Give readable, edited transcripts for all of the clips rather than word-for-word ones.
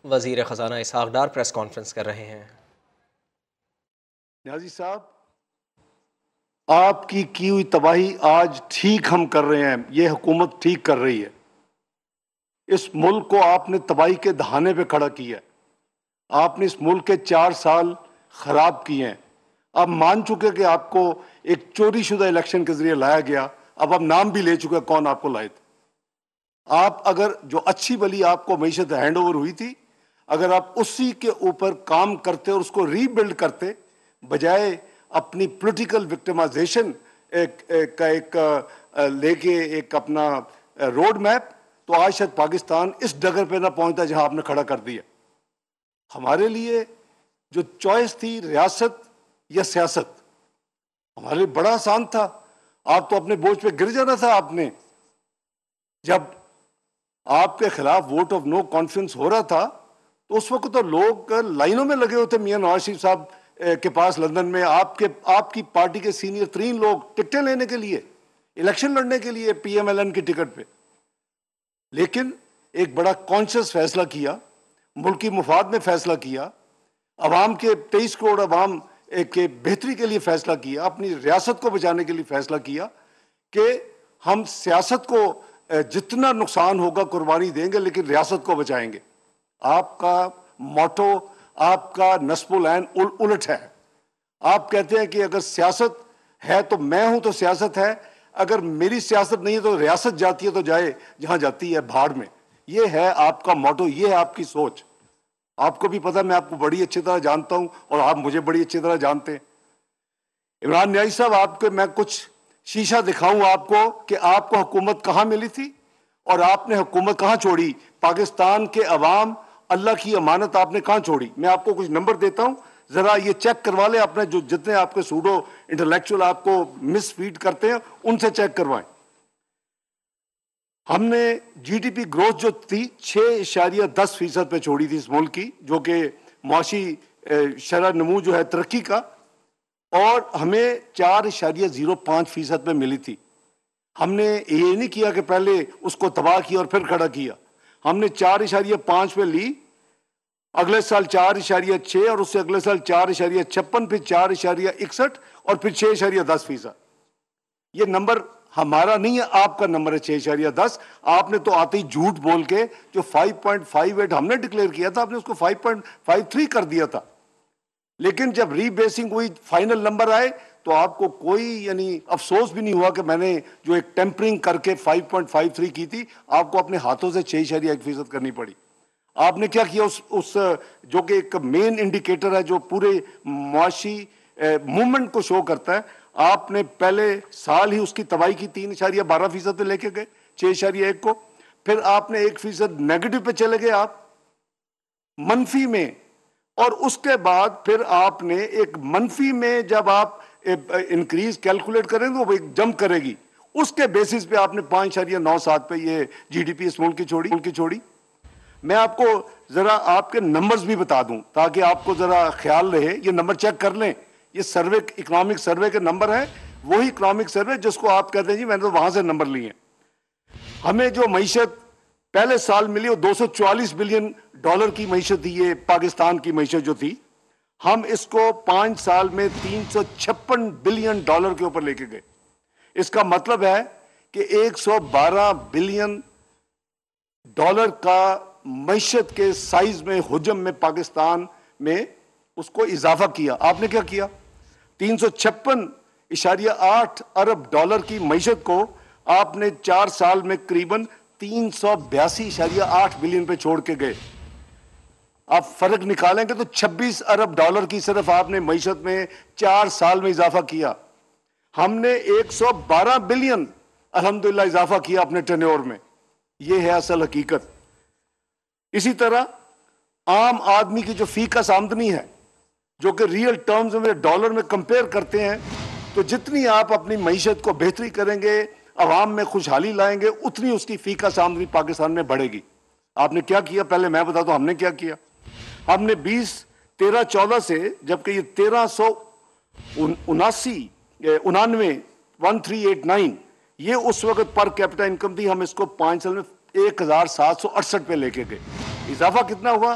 وزیر خزانہ Ishaq Dar press conference کر رہے ہیں۔ نیازی صاحب، آپ کی ہوئی تباہی آج ٹھیک ہم کر رہے ہیں، یہ حکومت ٹھیک کر رہی ہے۔ اس ملک کو آپ نے تباہی کے دہانے پہ کھڑا کیا ہے۔ آپ نے اس ملک کے 4 سال خراب کیے ہیں۔ آپ مان چکے کہ آپ کو ایک چوری شدہ الیکشن کے ذریعے لایا گیا، اب آپ نام بھی لے چکے کون آپ کو لائے تھے۔ آپ اگر جو اچھی بلی آپ کو معیشت ہینڈ اوور ہوئی تھی، اگر آپ اسی کے اوپر کام کرتے اور اس کو ری بلڈ کرتے بجائے اپنی پولیٹیکل وکٹمائزیشن کا ایک لے کے ایک اپنا روڈ میپ، تو آج شاید پاکستان اس ڈگر پہ نہ پہنچتا جہاں آپ نے کھڑا کر دیا۔ ہمارے لیے جو چوائس تھی ریاست یا سیاست، ہمارے لیے بڑا آسان تھا۔ آپ تو اپنے بوجھ پہ گر جانا تھا۔ آپ نے جب آپ کے خلاف ووٹ آف نو کانفیڈنس ہو رہا تھا تو اس وقت تو لوگ لائنوں میں لگے ہوتے میاں نواز شریف صاحب کے پاس لندن میں، آپ کی پارٹی کے سینئر ترین لوگ ٹکٹیں لینے کے لیے، الیکشن لڑنے کے لیے پی ایم ایل این کی ٹکٹ پہ۔ لیکن ایک بڑا کانشیس فیصلہ کیا، ملکی مفاد میں فیصلہ کیا، عوام کے 23 کروڑ عوام کے بہتری کے لیے فیصلہ کیا، اپنی ریاست کو بچانے کے لیے فیصلہ کیا کہ ہم سیاست کو جتنا نقصان ہوگا قربانی دیں گے لیکن ریاست کو بچائیں گے۔ آپ کا موٹو، آپ کا نصب العین الٹ ہے۔ آپ کہتے ہیں کہ اگر سیاست ہے تو میں ہوں تو سیاست ہے، اگر میری سیاست نہیں ہے تو ریاست جاتی ہے تو جائے جہاں جاتی ہے بھاڑ میں۔ یہ ہے آپ کا موٹو، یہ ہے آپ کی سوچ۔ آپ کو بھی پتہ، میں آپ کو بڑی اچھی طرح جانتا ہوں اور آپ مجھے بڑی اچھی طرح جانتے ہیں۔ عمران نیازی صاحب، آپ کے میں کچھ شیشہ دکھاؤں آپ کو کہ آپ کو حکومت کہاں ملی تھی اور آپ نے حکومت کہاں چھوڑی۔ پاکستان کے عوام، اللہ کی امانت آپ نے کہاں چھوڑی۔ میں آپ کو کچھ نمبر دیتا ہوں، ذرا یہ چیک کروا لیں اپنے جتنے آپ کے سوڈو انٹلیکچوئل آپ کو مس فیڈ کرتے ہیں ان سے چیک کروائیں۔ ہم نے جی ڈی پی گروتھ جو تھی 6.10% پہ چھوڑی تھی اس ملک کی، جو کہ معاشی شرح نمو جو ہے ترقی کا، اور ہمیں 4.05% پہ ملی تھی۔ ہم نے یہ نہیں کیا کہ پہلے اس کو تباہ کیا اور پھر کھڑا کیا۔ ہم نے 4.5 پہ لی، اگلے سال 4.6 اور اس سے اگلے سال 4.56، پھر 4.61 اور پھر 6.10%۔ یہ نمبر ہمارا نہیں ہے، آپ کا نمبر ہے 6.10۔ آپ نے تو آتے ہی جھوٹ بول کے جو 5.58 ہم نے ڈکلیئر کیا تھا، آپ نے اس کو 5.53 کر دیا تھا۔ لیکن جب ری بیسنگ ہوئی، فائنل نمبر آئے تو آپ کو کوئی افسوس بھی نہیں ہوا کہ میں نے جو ایک ٹیمپرنگ کر کے 5.53 کی تھی، آپ کو اپنے ہاتھوں سے 6.1% کرنی پڑی۔ آپ نے کیا کیا، اس جو کہ ایک مین انڈیکیٹر ہے جو پورے معاشی موومنٹ کو شو کرتا ہے، آپ نے پہلے سال ہی اس کی تباہی کی، 3.12% پہ لے کے گئے 6.1 کو، پھر آپ نے 1% نیگیٹو پہ چلے گئے، آپ منفی میں، اور اس کے بعد پھر آپ نے ایک منفی میں جب آپ انکریز کیلکولیٹ کریں گے وہ ایک جمپ کرے گی، اس کے بیسس پہ آپ نے 5.97 پہ یہ جی ڈی پی اس ملک کی چھوڑی۔ میں آپ کو ذرا آپ کے نمبرز بھی بتا دوں تاکہ آپ کو ذرا خیال رہے، یہ نمبر چیک کر لیں۔ یہ سروے، اکنامک سروے کے نمبر ہیں، وہی اکنامک سروے جس کو آپ کہتے ہیں جی میں نے تو وہاں سے نمبر لیے ہیں۔ ہمیں جو معیشت پہلے سال ملی وہ $244 بلین کی معیشت تھی، یہ پاکستان کی معیشت جو تھی، ہم اس کو 5 سال میں $356 بلین کے اوپر لے کے گئے۔ اس کا مطلب ہے کہ $112 بلین کا معیشت کے سائز میں، حجم میں پاکستان میں اس کو اضافہ کیا۔ آپ نے کیا کیا؟ $356.8 ارب کی معیشت کو آپ نے 4 سال میں قریباً $382.8 بلین پہ چھوڑ کے گئے۔ آپ فرق نکالیں گے تو $26 ارب کی صرف آپ نے معیشت میں 4 سال میں اضافہ کیا۔ ہم نے $112 بلین الحمدللہ اضافہ کیا اپنے ٹینیور میں۔ یہ ہے اصل حقیقت۔ اسی طرح عام آدمی کی جو فی کس آمدنی ہے، جو کہ ریئل ٹرمز میں ڈالر میں کمپیئر کرتے ہیں، تو جتنی آپ اپنی معیشت کو بہتری کریں گے، عوام میں خوشحالی لائیں گے، اتنی اس کی فی کس آمدنی پاکستان میں بڑھے گی۔ آپ نے کیا کیا؟ پہلے میں بتا دوں ہم نے کیا کیا۔ ہم نے 2013-14 سے، جبکہ یہ 1389 یہ اس وقت پر کیپٹا انکم تھی، ہم اس کو 5 سال میں 1768 پہ لے کے گئے۔ اضافہ کتنا ہوا؟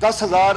10,000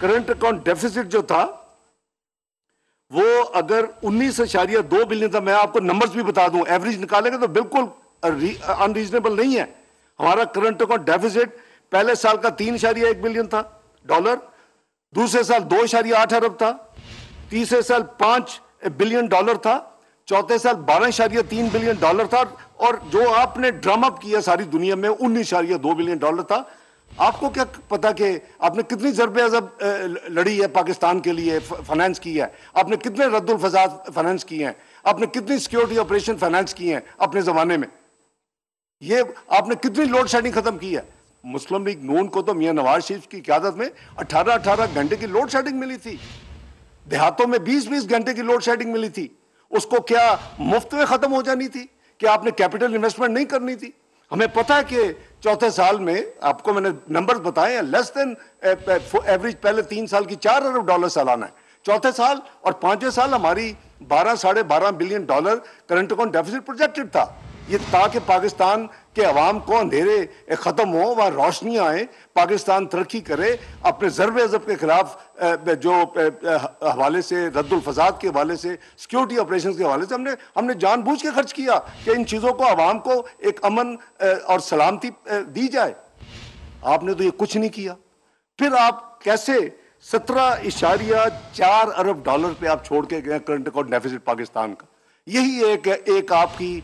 کرنٹ اکاؤنٹ ڈیفیسٹ جو تھا وہ اگر 19.2 بلین تھا, میں آپ کو نمبرز بھی بتا دوں, ایوریج نکالیں گے تو بالکل انریزنیبل نہیں ہے. ہمارا کرنٹ اکاؤنٹ ڈیفیسٹ پہلے سال کا 3.1 بلین تھا ڈالر, دوسرے سال 2.8 ارب تھا, تیسرے سال 5 بلین ڈالر تھا, چوتھے سال 12.3 بلین ڈالر تھا, اور جو آپ نے ڈرم اپ کیا ساری دنیا میں 19.2 بلین ڈالر تھا. آپ کو کیا پتا کہ آپ نے کتنی ضرب عضب لڑی ہے پاکستان کے لیے, فائنانس کی ہے, آپ نے کتنے رد الفساد فائنانس کیے ہیں, آپ نے کتنی سیکیورٹی آپریشن فائنانس کیے ہیں اپنے زمانے میں, یہ آپ نے کتنی لوڈ شیڈنگ ختم کی ہے. مسلم لیگ نون کو تو میاں نواز شریف کی قیادت میں 18 گھنٹے کی لوڈ شیڈنگ ملی تھی, دیہاتوں میں 20 گھنٹے کی لوڈ شیڈنگ ملی تھی. اس کو کیا مفت میں ختم ہو جانی تھی؟ کہ آپ نے کیپٹل انویسٹمنٹ نہیں کرنی تھی؟ ہمیں پتا ہے کہ چوتھے سال میں, آپ کو میں نے نمبرز بتائے ہیں, لیس دین ایوریج پہلے 3 سال کی 4 ارب ڈالر سالانہ ہے. چوتھے سال اور پانچویں سال ہماری 12.5 billion dollar current account deficit projected تھا. یہ تاکہ پاکستان کے عوام کو اندھیرے ختم ہو, وہاں روشنیاں آئیں, پاکستان ترقی کرے, اپنے ضرب عضب کے خلاف جو حوالے سے, رد الفساد کے حوالے سے, سیکیورٹی آپریشنز کے حوالے سے ہم نے جان بوجھ کے خرچ کیا کہ ان چیزوں کو عوام کو ایک امن اور سلامتی دی جائے. آپ نے تو یہ کچھ نہیں کیا. پھر آپ کیسے 17.4 ارب ڈالر پہ آپ چھوڑ کے گئے کرنٹ اکاؤنٹ ڈیفیسٹ پاکستان کا؟ یہی ایک آپ کی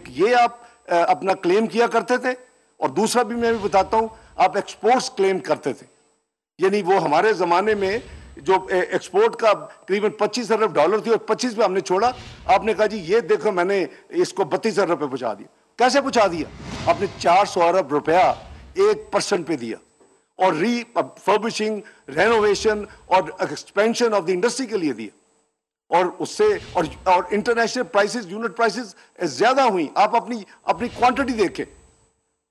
یہ آپ اپنا کلیم کیا کرتے تھے, اور دوسرا بھی میں بھی بتاتا ہوں, آپ ایکسپورٹس کلیم کرتے تھے. یعنی وہ ہمارے زمانے میں جو ایکسپورٹ کا قریباً 25 ارب ڈالر تھی اور 25 پہ ہم نے چھوڑا. آپ نے کہا جی یہ دیکھو میں نے اس کو 32 ارب پہ پہنچا دیا. کیسے پہنچا دیا؟ آپ نے 400 ارب روپیہ 1% پہ دیا, اور ری فربشنگ, رینوویشن اور ایکسپینشن آف دی انڈسٹری کے لیے دیا, اور اس سے اور انٹرنیشنل پرائسز, یونٹ پرائسز زیادہ ہوئیں. آپ اپنی کوانٹٹی دیکھیں.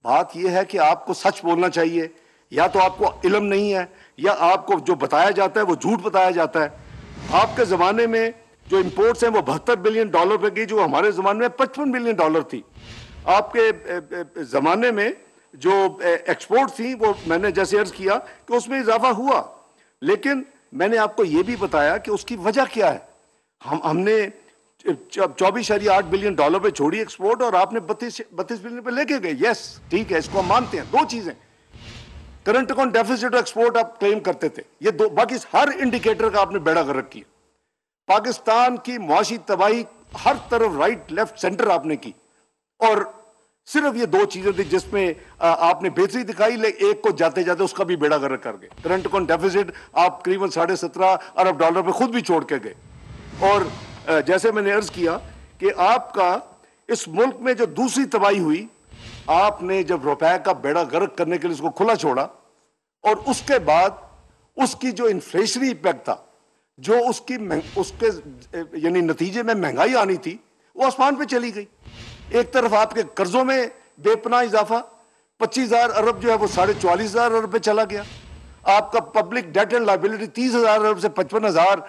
بات یہ ہے کہ آپ کو سچ بولنا چاہیے, یا تو آپ کو علم نہیں ہے, یا آپ کو جو بتایا جاتا ہے وہ جھوٹ بتایا جاتا ہے. آپ کے زمانے میں جو امپورٹس ہیں وہ 72 بلین ڈالر پہ گئی, جو ہمارے زمانے میں 55 بلین ڈالر تھی. آپ کے زمانے میں جو ایکسپورٹ تھی وہ میں نے جیسے عرض کیا کہ اس میں اضافہ ہوا, لیکن میں نے آپ کو یہ بھی بتایا کہ اس کی وجہ کیا ہے. ہم نے 24.8 بلین ڈالر پہ چھوڑی ایکسپورٹ, اور آپ نے 32 بلین پہ لے کے گئے. یس ٹھیک ہے, اس کو ہم مانتے ہیں. دو چیزیں, کرنٹ اکاؤنٹ ڈیفیسٹ اور ایکسپورٹ آپ کلیم کرتے تھے, یہ دو. باقی ہر انڈیکیٹر کا آپ نے بیڑا غرق کیا. پاکستان کی معاشی تباہی ہر طرف, رائٹ لیفٹ سینٹر آپ نے کی, اور صرف یہ دو چیزیں تھی جس میں آپ نے بہتری دکھائی, لیکن ایک کو جاتے جاتے اس کا بھی بیڑا غرق کر گئے. کرنٹ اکاؤنٹ ڈیفیسٹ آپ قریباً 17.5 ارب ڈالر پہ خود بھی چھوڑ کے گئے. اور جیسے میں نے عرض کیا کہ آپ کا اس ملک میں جو دوسری تباہی ہوئی, آپ نے جب روپے کا بیڑا غرق کرنے کے لیے اس کو کھلا چھوڑا, اور اس کے بعد اس کی جو انفلیشنری ایمپیکٹ تھا, جو اس کے یعنی نتیجے میں مہنگائی آنی تھی, وہ آسمان پہ چلی گئی. ایک طرف آپ کے قرضوں میں بے پناہ اضافہ, 25,000 ارب جو ہے وہ 44,000 ارب پہ چلا گیا. آپ کا پبلک ڈیٹ اینڈ لائبلٹی 30,000 ارب سے 55,000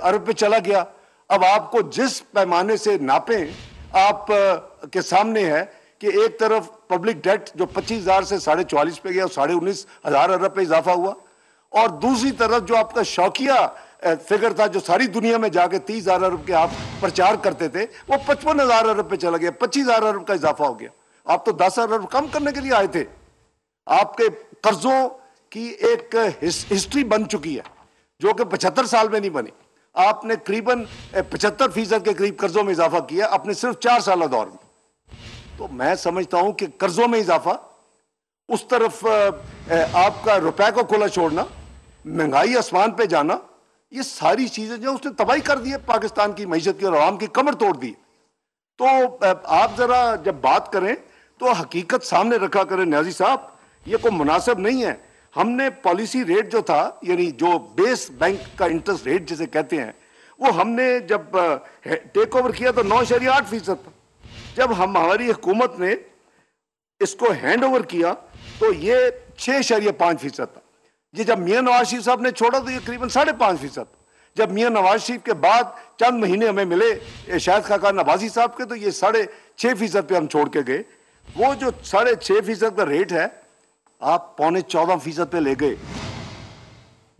ارب پہ چلا گیا. اب آپ کو جس پیمانے سے ناپیں, آپ کے سامنے ہے کہ ایک طرف پبلک ڈیٹ جو 25,000 سے 44.5 پہ گیا, 19,500 ارب پہ اضافہ ہوا, اور دوسری طرف جو آپ کا شوقیہ فگر تھا جو ساری دنیا میں جا کے 30,000 ارب کے آپ پرچار کرتے تھے, وہ 55,000 ارب پہ چلا گیا. 25,000 ارب کا اضافہ ہو گیا. آپ تو 10,000 ارب کم کرنے کے لیے آئے تھے. آپ کے قرضوں کی ایک ہسٹری بن چکی ہے جو کہ 75 سال میں نہیں بنی. آپ نے قریباً 75% کے قریب قرضوں میں اضافہ کیا اپنے صرف 4 سالہ دور میں. تو میں سمجھتا ہوں کہ قرضوں میں اضافہ, اس طرف آپ کا روپے کو کھلا چھوڑنا, مہنگائی آسمان پہ جانا, یہ ساری چیزیں جو اس نے تباہی کر دی ہے پاکستان کی معیشت کی, اور عوام کی کمر توڑ دی. تو آپ ذرا جب بات کریں تو حقیقت سامنے رکھا کریں نیازی صاحب, یہ کوئی مناسب نہیں ہے. ہم نے پالیسی ریٹ جو تھا, یعنی جو بیس بینک کا انٹرسٹ ریٹ جسے کہتے ہیں, وہ ہم نے جب ٹیک اوور کیا تو 9.8% تھا. جب ہماری حکومت نے اس کو ہینڈ اوور کیا تو یہ 6.5% تھا. یہ جب میاں نواز شریف صاحب نے چھوڑا تو یہ قریباً 5.5% تھا. جب میاں نواز شریف کے بعد چند مہینے ہمیں ملے شاہد خاقان نوازی صاحب کے, تو یہ 6.5% پہ ہم چھوڑ کے گئے. وہ جو 6.5% کا ریٹ ہے, آپ 14.25% پہ لے گئے.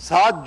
7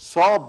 $100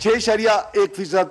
6.1%।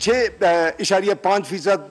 6.5%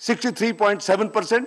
63.7%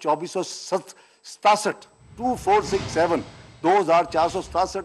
2467 2467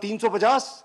350,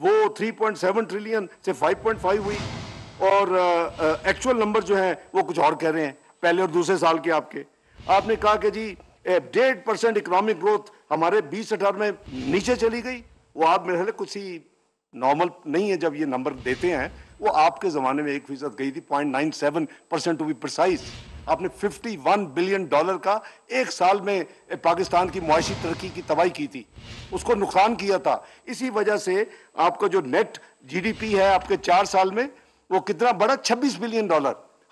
وہ 3.7 ٹریلین سے 5.5 ہوئی، اور ایکچوئل نمبر جو ہیں وہ کچھ اور کہہ رہے ہیں پہلے اور دوسرے سال کے آپ کے. آپ نے کہا کہ جی 1.5% اکنامک گروتھ ہمارے 2018 میں نیچے چلی گئی. وہ آپ میرے خیال کچھ ہی نارمل نہیں ہے جب یہ نمبر دیتے ہیں. وہ آپ کے زمانے میں 1% گئی تھی، 0.97% ٹو بی پرسائز. آپ نے $51 بلین کا ایک سال میں پاکستان کی معاشی ترقی کی تباہی کی تھی، اس کو نقصان کیا تھا. اسی وجہ سے آپ کا جو نیٹ جی ڈی پی ہے آپ کے 4 سال میں وہ کتنا بڑا، $26 بلین.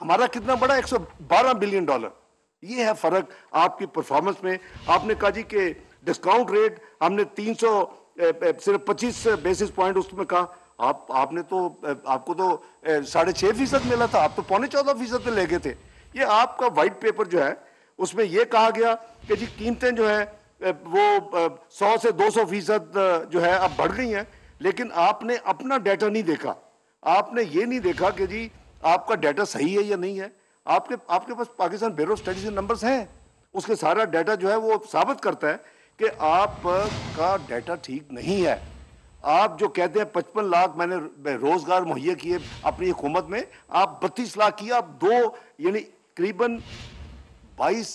ہمارا کتنا بڑا، $112 بلین. یہ ہے فرق آپ کی پرفارمنس میں. آپ نے کہا جی کہ ڈسکاؤنٹ ریٹ ہم نے 300 صرف 25 بیسس پوائنٹ اس میں کہا. آپ نے تو آپ کو تو 6.5% ملا تھا، آپ تو 14.25% پہ لے گئے تھے. یہ آپ کا وائٹ پیپر جو ہے اس میں یہ کہا گیا کہ جی قیمتیں جو ہے وہ 100 سے 200% جو ہے اب بڑھ گئی ہیں. لیکن آپ نے اپنا ڈیٹا نہیں دیکھا. آپ نے یہ نہیں دیکھا کہ جی آپ کا ڈیٹا صحیح ہے یا نہیں ہے. آپ کے پاس پاکستان بیورو اسٹیٹسٹکس کے نمبرز ہیں، اس کے سارا ڈیٹا جو ہے وہ ثابت کرتا ہے کہ آپ کا ڈیٹا ٹھیک نہیں ہے. آپ جو کہتے ہیں 55 لاکھ میں نے روزگار مہیا کیے اپنی حکومت میں، آپ 32 لاکھ کیا. آپ یعنی قریباً 22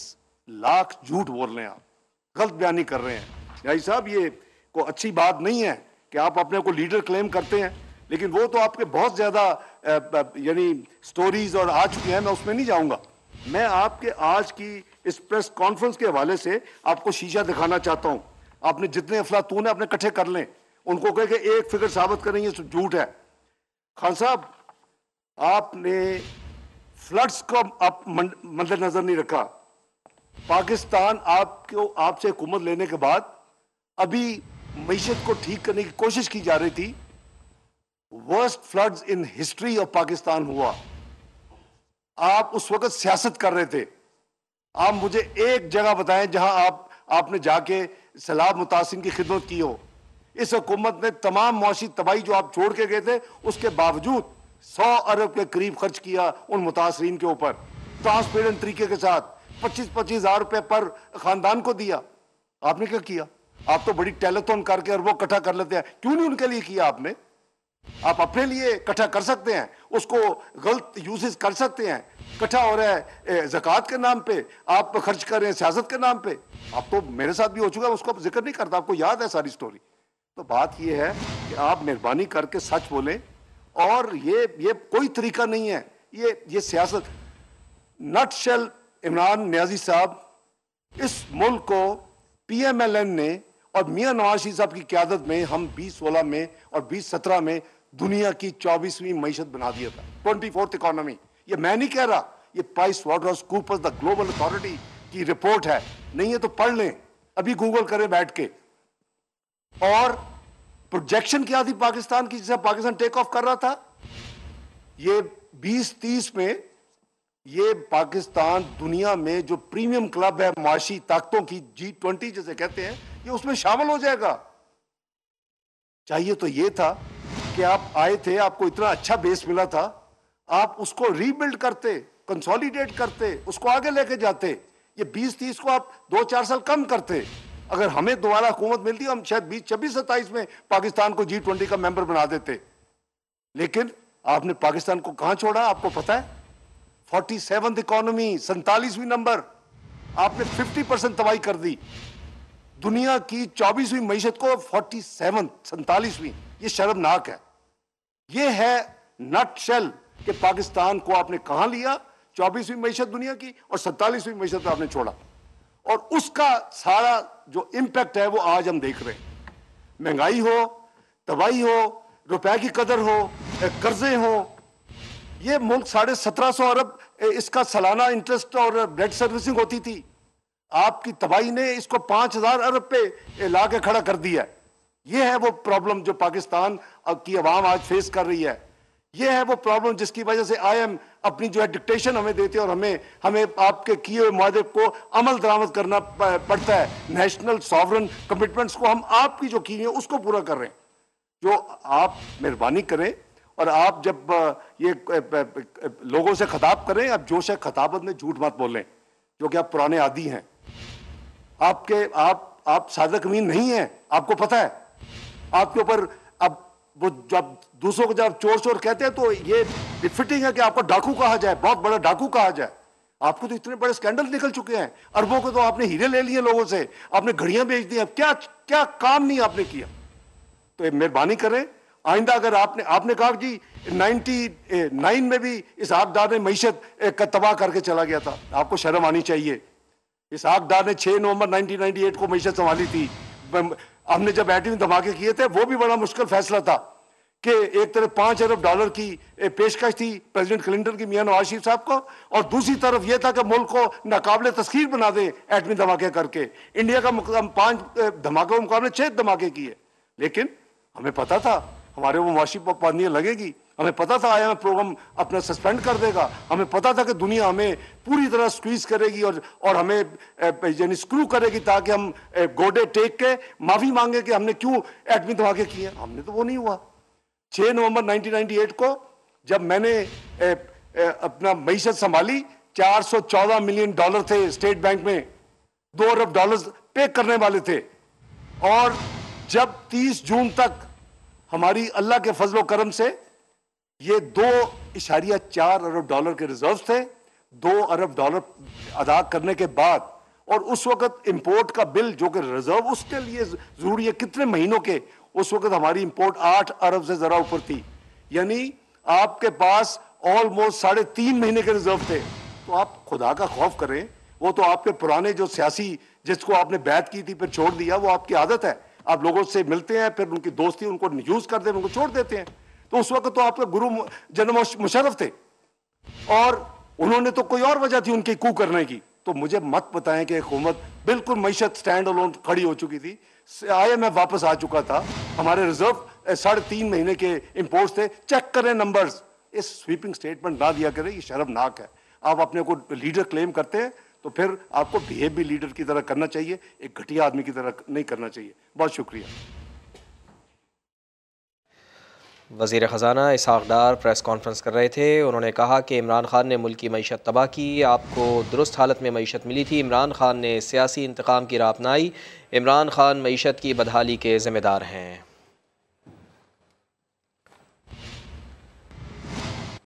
لاکھ جھوٹ بول رہے ہیں، آپ غلط بیانی کر رہے ہیں. یعنی صاحب یہ کوئی اچھی بات نہیں ہے کہ آپ اپنے کو لیڈر کلیم کرتے ہیں، لیکن وہ تو آپ کے بہت زیادہ یعنی سٹوریز اور آ چکے ہیں، میں اس میں نہیں جاؤں گا. میں آپ کے آج کی اس پریس کانفرنس کے حوالے سے آپ کو شیشہ دکھانا چاہتا ہوں. آپ نے جتنے افلاطون ہیں اپنے کٹھے کر لیں، ان کو کہے کہ ایک فگر ثابت کریں یہ جھوٹ ہے. خان صاحب آپ نے فلڈز کو آپ مد نظر نہیں رکھا. پاکستان آپ سے حکومت لینے کے بعد ابھی معیشت کو ٹھیک کرنے کی کوشش کی جا رہی تھی. Worst floods in history of Pakistan ہوا. آپ اس وقت سیاست کر رہے تھے. آپ مجھے ایک جگہ بتائیں جہاں آپ نے جا کے سیلاب متاثرین کی خدمت کی ہو. اس حکومت نے تمام معاشی تباہی جو آپ چھوڑ کے گئے تھے اس کے باوجود 100 ارب کے قریب خرچ کیا ان متاثرین کے اوپر ٹرانسپیرنٹ طریقے کے ساتھ. 25 ہزار روپے پر خاندان کو دیا. آپ نے کیا کیا؟ آپ تو بڑی ٹیلیتھون کر کے اربوں اکٹھا کر لیتے ہیں. کیوں نہیں ان کے لیے کیا آپ نے؟ آپ اپنے لیے اکٹھا کر سکتے ہیں، اس کو غلط یوزز کر سکتے ہیں. اکٹھا ہو رہا ہے زکوٰۃ کے نام پہ، آپ خرچ کر رہے ہیں سیاست کے نام پہ. آپ تو میرے ساتھ بھی ہو چکا ہے، اس کو ذکر نہیں کرتا، آپ کو یاد ہے ساری سٹوری. تو بات یہ ہے کہ آپ مہربانی کر کے سچ بولیں. اور یہ کوئی طریقہ نہیں ہے یہ سیاست. نٹ شل عمران نیازی صاحب، اس ملک کو پی ایم ایل این نے اور میاں نواز شریف صاحب کی قیادت میں ہم 2016 میں اور 2017 میں دنیا کی 24ویں معیشت بنا دیا تھا، 24th اکانومی. یہ میں نہیں کہہ رہا، یہ Price Waters Coopers the global authority کی رپورٹ ہے. نہیں ہے تو پڑھ لیں، ابھی گوگل کریں بیٹھ کے. اور پروجیکشن کیا تھی پاکستان کی جسے پاکستان ٹیک آف کر رہا تھا؟ یہ 2030 میں یہ پاکستان دنیا میں جو پریمیم کلب ہے معاشی طاقتوں کی، G20 جسے کہتے ہیں، یہ اس میں شامل ہو جائے گا. چاہیے تو یہ تھا کہ آپ آئے تھے، آپ کو اتنا اچھا بیس ملا تھا، آپ اس کو ری بلڈ کرتے، کنسولیڈیٹ کرتے، اس کو آگے لے کے جاتے. یہ 2030 کو آپ 2-4 سال کم کرتے. اگر ہمیں دوبارہ حکومت ملتی ہم شاید 26-27 میں پاکستان کو G20 کا ممبر بنا دیتے. لیکن آپ نے پاکستان کو کہاں چھوڑا آپ کو پتا ہے؟ 47th economy, 47ویں number. آپ نے 50% تباہی کر دی. دنیا کی 24ویں معیشت کو 47ویں. یہ شرمناک ہے. یہ ہے نٹ شل کہ پاکستان کو آپ نے کہاں لیا، 24ویں معیشت دنیا کی، اور 47ویں معیشت آپ نے چھوڑا. اور اس کا سارا جو امپیکٹ ہے وہ آج ہم دیکھ رہے ہیں. مہنگائی ہو، تباہی ہو، روپے کی قدر ہو، قرضے ہوں. یہ ملک 1750 ارب اس کا سالانہ انٹرسٹ اور ڈیٹ سروسنگ ہوتی تھی. آپ کی تباہی نے اس کو 5000 ارب پہ لا کے کھڑا کر دیا. یہ ہے وہ پرابلم جو پاکستان کی عوام آج فیس کر رہی ہے. یہ ہے وہ پرابلم جس کی وجہ سے آئی ایم اپنی جو ہے ڈکٹیشن ہمیں دیتے اور ہمیں آپ کے کیے ہوئے معاہدے کو عمل درآمد کرنا پڑتا ہے. نیشنل ساورن کمٹمنٹس کو ہم آپ کی جو کی ہیں اس کو پورا کر رہے ہیں. جو آپ مہربانی کریں اور آپ جب یہ لوگوں سے خطاب کریں، اب جوش ہے خطابت میں جھوٹ مت بولیں، جو کہ آپ پرانے عادی ہیں. آپ صادق امین نہیں ہیں، آپ کو پتہ ہے. آپ کے اوپر اب وہ جب دوسروں کو جب چور چور کہتے ہیں تو یہ فٹنگ ہے کہ آپ کو ڈاکو کہا جائے، بہت بڑا ڈاکو کہا جائے. آپ کو تو اتنے بڑے سکینڈل نکل چکے ہیں، اربوں کو تو آپ نے ہیرے لے لیے لوگوں سے، آپ نے گھڑیاں بیچ دی ہیں، کیا کام نہیں آپ نے کیا. تو مہربانی کریں آئندہ، اگر آپ نے کہا جی 99 میں بھی اسحاق ڈار نے معیشت تباہ کر کے چلا گیا تھا، آپ کو شرم آنی چاہیے. اسحاق ڈار نے 6 نومبر 1998 کو معیشت سنبھالی تھی. ہم نے جب ایٹمی دھماکے کیے تھے وہ بھی بڑا مشکل فیصلہ تھا کہ ایک طرف $5 ارب کی پیشکش تھی پریزیڈنٹ کلنٹن کی میاں نواز شریف صاحب کو، اور دوسری طرف یہ تھا کہ ملک کو ناقابل تسخیر بنا دے ایٹمی دھماکے کر کے. انڈیا کا 5 دھماکوں کے مقابلے 6 دھماکے کیے، لیکن ہمیں پتا تھا ہمارے وہ معاشی پابندیاں لگے گی، ہمیں پتا تھا IMF پروگرام اپنا سسپینڈ کر دے گا، ہمیں پتا تھا کہ دنیا ہمیں پوری طرح سکویز کرے گی اور ہمیں یعنی سکرو کرے گی تاکہ ہم گوڈے ٹیک کے معافی مانگے کہ ہم نے کیوں ایٹمی دھماکے کیے. ہم نے تو وہ نہیں ہوا. 6 نومبر 1998 کو جب میں نے اپنا معیشت سنبھالی، $414 ملین تھے اسٹیٹ بینک میں، $2 ارب پے کرنے والے تھے، اور جب 30 جون تک ہماری اللہ کے فضل و کرم سے یہ $2.4 ارب کے ریزروز تھے. $2 ارب ادا کرنے کے بعد، اور اس وقت امپورٹ کا بل جو کہ ریزرو اس کے لیے ضروری ہے کتنے مہینوں کے، اس وقت ہماری امپورٹ 8 ارب سے ذرا اوپر تھی. یعنی آپ کے پاس آلموسٹ 3.5 مہینے کے ریزرو تھے. تو آپ خدا کا خوف کریں. وہ تو آپ کے پرانے جو سیاسی جس کو آپ نے بیعت کی تھی پھر چھوڑ دیا، وہ آپ کی عادت ہے. آپ لوگوں سے ملتے ہیں، پھر ان کی دوستی ان کو یوز کر دیں، ان کو چھوڑ دیتے ہیں. تو اس وقت تو آپ کے گرو جنرل مشرف تھے، اور انہوں نے تو کوئی اور وجہ تھی ان کی کو کرنے کی. تو مجھے مت بتائیں کہ حکومت بالکل معیشت سٹینڈ الون کھڑی ہو چکی تھی. IMF واپس آ چکا تھا، ہمارے ریزرو 3.5 مہینے کے امپورٹس تھے. چیک کریں نمبرز. اس سویپنگ سٹیٹمنٹ نہ دیا کریں، یہ شرمناک ہے. آپ اپنے کو لیڈر کلیم کرتے ہیں تو پھر آپ کو بیہیو بھی لیڈر کی طرح کرنا چاہیے، ایک گھٹیا آدمی کی طرح نہیں کرنا چاہیے. بہت شکریہ. وزیر خزانہ اسحاق ڈار پریس کانفرنس کر رہے تھے. انہوں نے کہا کہ عمران خان نے ملک کی معیشت تباہ کی، آپ کو درست حالت میں معیشت ملی تھی. عمران خان نے سیاسی انتقام کی راہ اپنائی. عمران خان معیشت کی بدحالی کے ذمہ دار ہیں.